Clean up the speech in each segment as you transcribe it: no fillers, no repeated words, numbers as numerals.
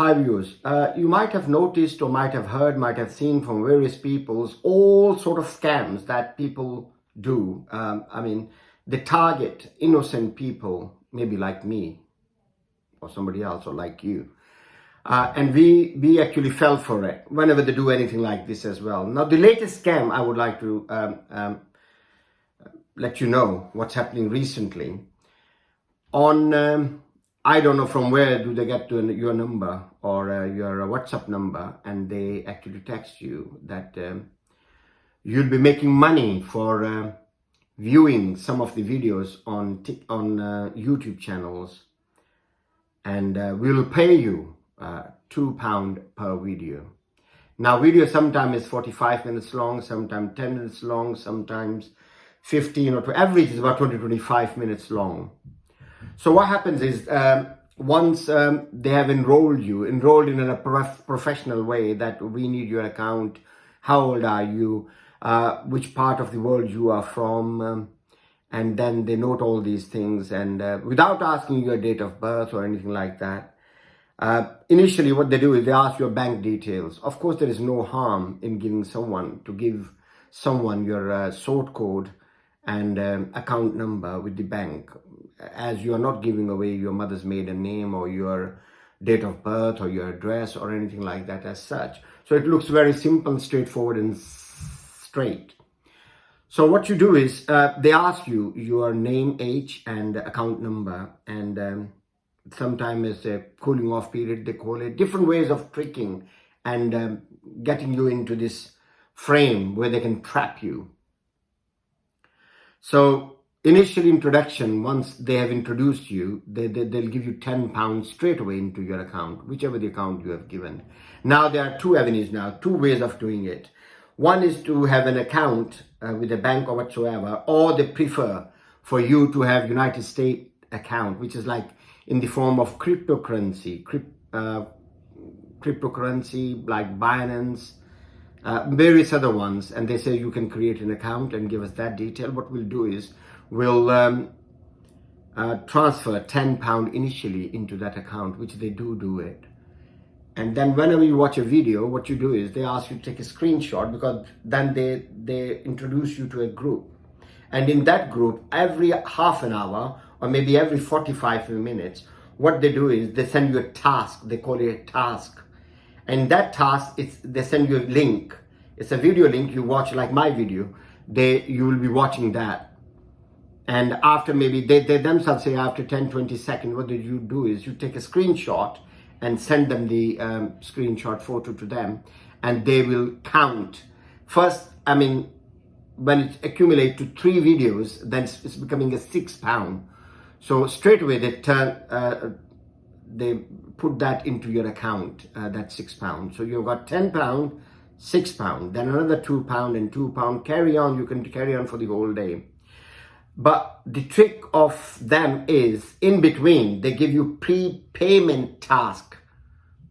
Hi viewers, you might have noticed or might have heard, might have seen from various peoples all sort of scams that people do. They target innocent people, maybe like me or somebody else or like you. And we actually fell for it whenever they do anything like this as well. Now, the latest scam I would like to let you know what's happening recently. On I don't know from where do they get to your number or your WhatsApp number, and they actually text you that you'll be making money for viewing some of the videos on YouTube channels, and we'll pay you £2 per video. Now, video sometimes is 45 minutes long, sometimes 10 minutes long, sometimes 15 or 20, average is about 20-25 minutes long. So what happens is once they have enrolled in a professional way, that we need your account, how old are you, which part of the world you are from, and then they note all these things, and without asking your date of birth or anything like that. Initially what they do is they ask your bank details. Of course, there is no harm in give someone your sort code and account number with the bank, as you are not giving away your mother's maiden name or your date of birth or your address or anything like that as such. So it looks very simple, straightforward and straight. So what you do is they ask you your name, age and account number, and sometimes it's a cooling off period, they call it, different ways of tricking and getting you into this frame where they can trap you. So initial introduction, once they have introduced you, they'll give you £10 straight away into your account, whichever the account you have given. Now there are two avenues now, two ways of doing it. One is to have an account with a bank or whatsoever, or they prefer for you to have United States account, which is like in the form of cryptocurrency like Binance, various other ones, and they say you can create an account and give us that detail. What we'll do is we'll transfer £10 initially into that account, which they do it. And then whenever you watch a video, what you do is they ask you to take a screenshot, because then they introduce you to a group. And in that group, every half an hour or maybe every 45 minutes, what they do is they send you a task. They call it a task. And that task, they send you a link. It's a video link. You watch, like my video, you will be watching that. And after maybe, they themselves say after 10-20 seconds, what you do is you take a screenshot and send them the screenshot photo to them, and they will count. First, when it accumulates to 3 videos, then it's becoming a £6. So straight away they put that into your account, that £6. So you've got £10, £6, then another £2 and £2. Carry on, you can carry on for the whole day. But the trick of them is, in between, they give you prepayment task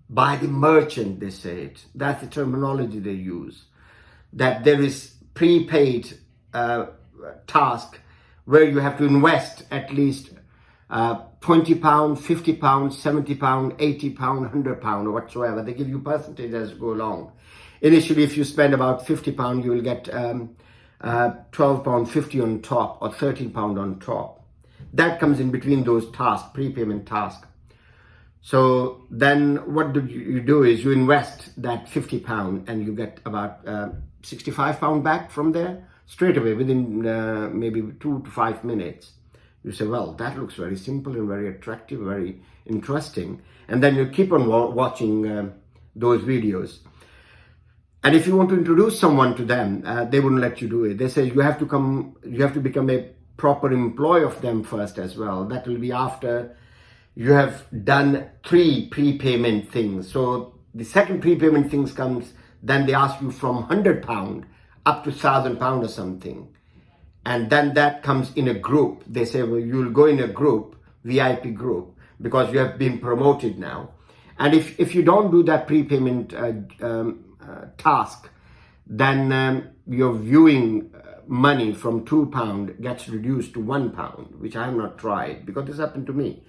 by the merchant, they say it. That's the terminology they use. That there is prepaid task where you have to invest at least £20, £50, £70, £80, £100 or whatsoever. They give you percentage as you go along. Initially, if you spend about £50, you will get £12.50 on top or £13 on top. That comes in between those tasks, prepayment task. So then what you do is you invest that £50 and you get about £65 back from there straight away within maybe 2 to 5 minutes. You say, well, that looks very simple and very attractive, very interesting. And then you keep on watching those videos. And if you want to introduce someone to them, they wouldn't let you do it. They say you have to become a proper employee of them first as well. That will be after you have done 3 prepayment things. So the second prepayment things comes, then they ask you from £100 up to £1,000 or something. And then that comes in a group. They say, well, you'll go in a group, VIP group, because you have been promoted now. And if you don't do that prepayment task, then your viewing money from £2 gets reduced to £1, which I have not tried because this happened to me.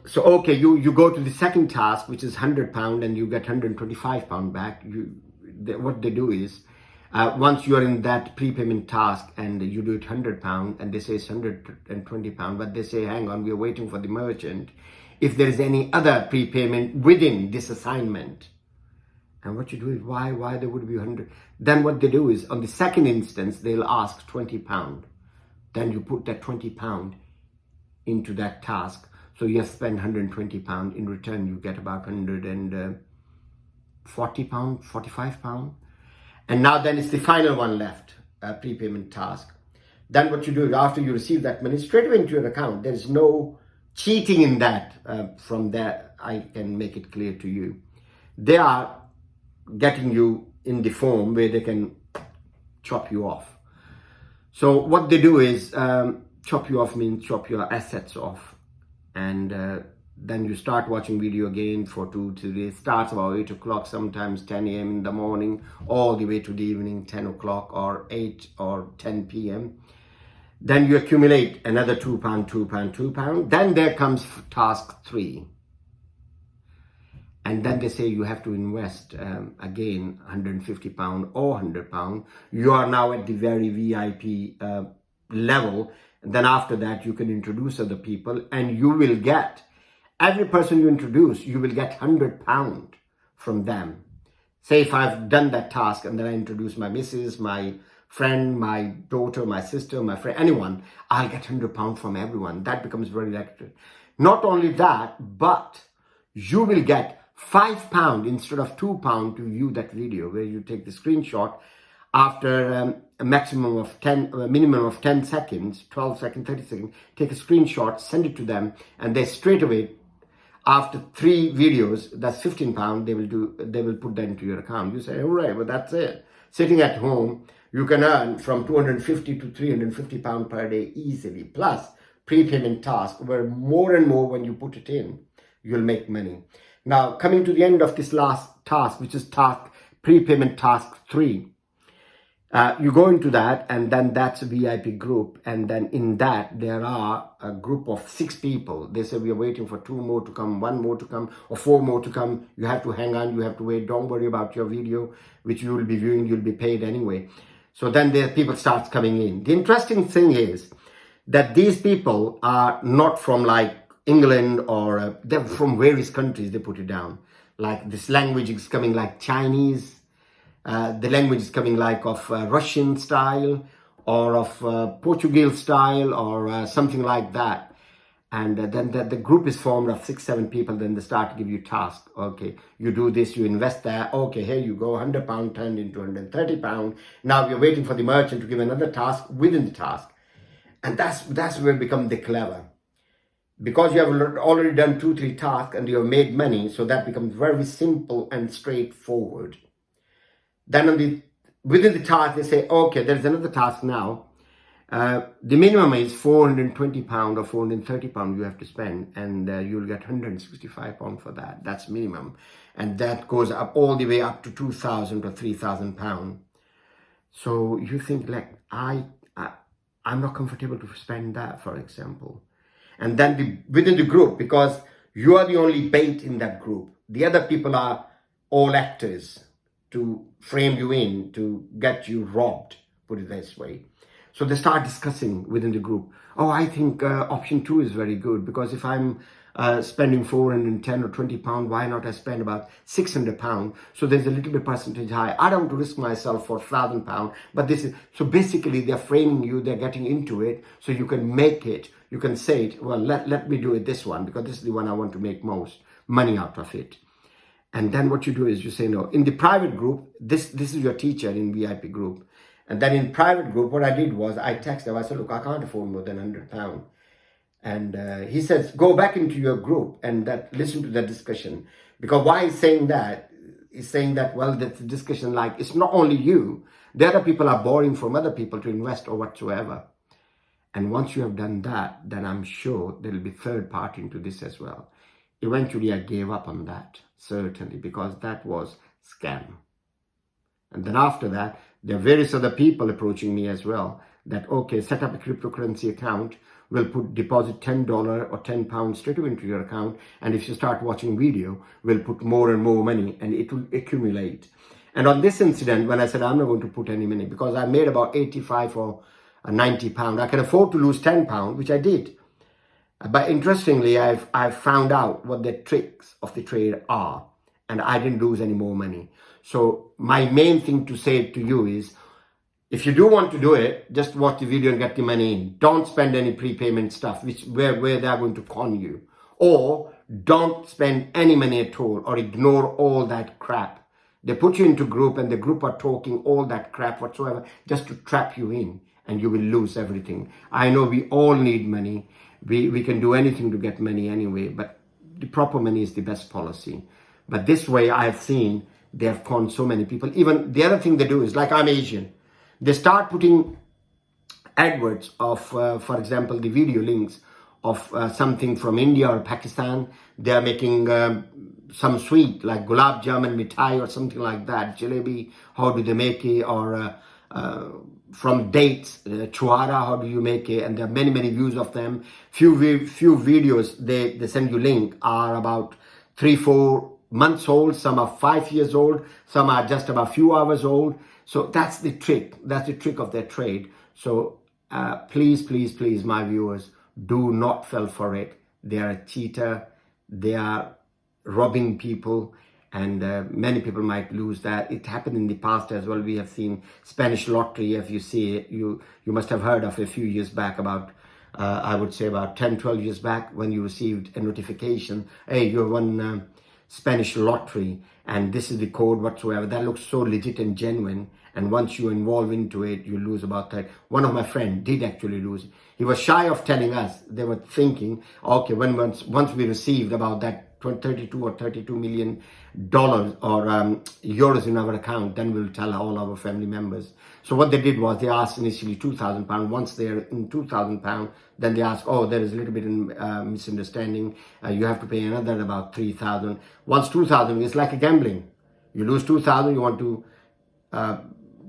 So okay, you go to the second task, which is £100, and you get £125 back. What they do is, once you are in that prepayment task and you do it £100 and they say it's £120, but they say, hang on, we are waiting for the merchant if there is any other prepayment within this assignment. And what you do is, why there would be 100? Then what they do is, on the second instance, they'll ask £20. Then you put that £20 into that task. So you have spent £120. In return, you get about £140, £45. And now then it's the final one left, prepayment task. Then what you do is, after you receive that money straight away into your account, there's no cheating in that. From there, I can make it clear to you. They are getting you in the form where they can chop you off. So what they do is, chop you off means chop your assets off. And then you start watching video again for 2 to 3 days. Starts about 8 o'clock, sometimes 10 a.m. in the morning, all the way to the evening, 10 o'clock or 8 or 10 p.m. Then you accumulate another £2, £2, £2. Then there comes task 3. And then they say you have to invest again £150 or £100. You are now at the very VIP level. And then after that, you can introduce other people, and you will get, every person you introduce, you will get £100 from them. Say if I've done that task and then I introduce my missus, my friend, my daughter, my sister, my friend, anyone, I'll get £100 from everyone. That becomes very lucrative. Not only that, but you will get £5 instead of £2 to view that video, where you take the screenshot after a minimum of 10 seconds, 12 seconds, 30 seconds, take a screenshot, send it to them, and they straight away, after 3 videos, that's £15, they will put that into your account. You say, all right, well, that's it. Sitting at home, you can earn from £250 to £350 per day easily, plus prepayment task, where more and more when you put it in, you'll make money. Now, coming to the end of this last task, which is prepayment task 3, you go into that, and then that's a VIP group. And then in that, there are a group of 6 people. They say, we are waiting for 2 more to come, 1 more to come, or 4 more to come. You have to hang on, you have to wait. Don't worry about your video, which you will be viewing, you'll be paid anyway. So then the people start coming in. The interesting thing is that these people are not from like England, or they're from various countries. They put it down. Like this language is coming like Chinese. The language is coming like of Russian style, or of Portuguese style, or something like that. And then the group is formed of 6-7 people. Then they start to give you tasks. Okay, you do this, you invest there. Okay, here you go, £100 turned into £130. Now you're waiting for the merchant to give another task within the task. And that's where become the clever. Because you have already done 2-3 tasks and you have made money, so that becomes very simple and straightforward. Then within the task, they say, okay, there's another task now. The minimum is £420 or £430 you have to spend, and you'll get £165 for that. That's minimum. And that goes up all the way up to £2,000 or £3,000. So you think, like, I'm not comfortable to spend that, for example. And then within the group, because you are the only bait in that group, the other people are all actors to frame you in, to get you robbed, put it this way. So they start discussing within the group, oh, I think option 2 is very good, because if I'm spending £410 or £20, why not I spend about £600? So there's a little bit percentage high. I don't want to risk myself for £1,000, but this is, so basically they're framing you, they're getting into it, so you can make it, you can say it, well, let me do it this one, because this is the one I want to make most money out of it. And then what you do is you say, no, in the private group, this is your teacher in VIP group. And then in private group, what I did was I texted him, I said, look, I can't afford more than £100. And he says, go back into your group and listen to that discussion. Because why he's saying that? He's saying that, well, that's a discussion like, it's not only you. The other people are borrowing from other people to invest or whatsoever. And once you have done that, then I'm sure there will be third party into this as well. Eventually, I gave up on that, certainly, because that was scam. And then after that, there are various other people approaching me as well, that, okay, set up a cryptocurrency account will deposit $10 or £10 straight away into your account, and if you start watching video, will put more and more money, and it will accumulate. And on this incident, when I said I'm not going to put any money because I made about 85 or 90 pound, I can afford to lose 10 pound, which I did. But interestingly, I've found out what the tricks of the trade are, and I didn't lose any more money. So my main thing to say to you is, if you do want to do it, just watch the video and get the money in. Don't spend any prepayment stuff, where they're going to con you. Or don't spend any money at all, or ignore all that crap. They put you into group, and the group are talking all that crap whatsoever just to trap you in, and you will lose everything. I know we all need money. We can do anything to get money anyway, but the proper money is the best policy. But this way, I have seen they have conned so many people. Even the other thing they do is, like, I'm Asian. They start putting adverts of, for example, the video links of something from India or Pakistan. They are making some sweet like gulab jamun mithai or something like that, jalebi. How do they make it? Or from dates, chuara, how do you make it? And there are many views of them. Few videos they send you link are about 3-4 months old. Some are 5 years old. Some are just about few hours old. So that's the trick. That's the trick of their trade. So please, my viewers, do not fall for it. They are a cheater. They are robbing people, and many people might lose that. It happened in the past as well. We have seen Spanish lottery. If you see it, you must have heard of a few years back, about I would say about 10-12 years back, when you received a notification, hey, you won Spanish lottery, and this is the code whatsoever. That looks so legit and genuine, and once you involve into it, you lose about that. One of my friends did actually lose. He was shy of telling us. They were thinking, okay, once we received about that 32 or 32 million dollars or euros in our account, then we'll tell all our family members. So what they did was, they asked initially £2,000. Once they're in £2,000, then they asked, oh, there is a little bit of misunderstanding. You have to pay another about 3,000. Once 2,000, it's like a gambling. You lose 2,000, you want to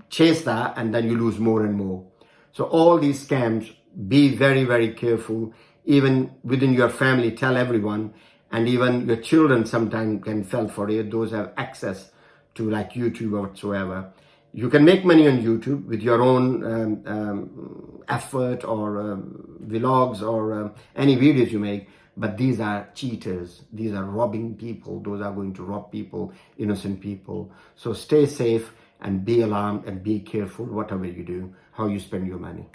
chase that, and then you lose more and more. So all these scams, be very careful. Even within your family, tell everyone. And even your children sometimes can fall for it. Those have access to like YouTube or whatsoever. You can make money on YouTube with your own effort, or vlogs, or any videos you make. But these are cheaters. These are robbing people. Those are going to rob people, innocent people. So stay safe and be alarmed and be careful whatever you do, how you spend your money.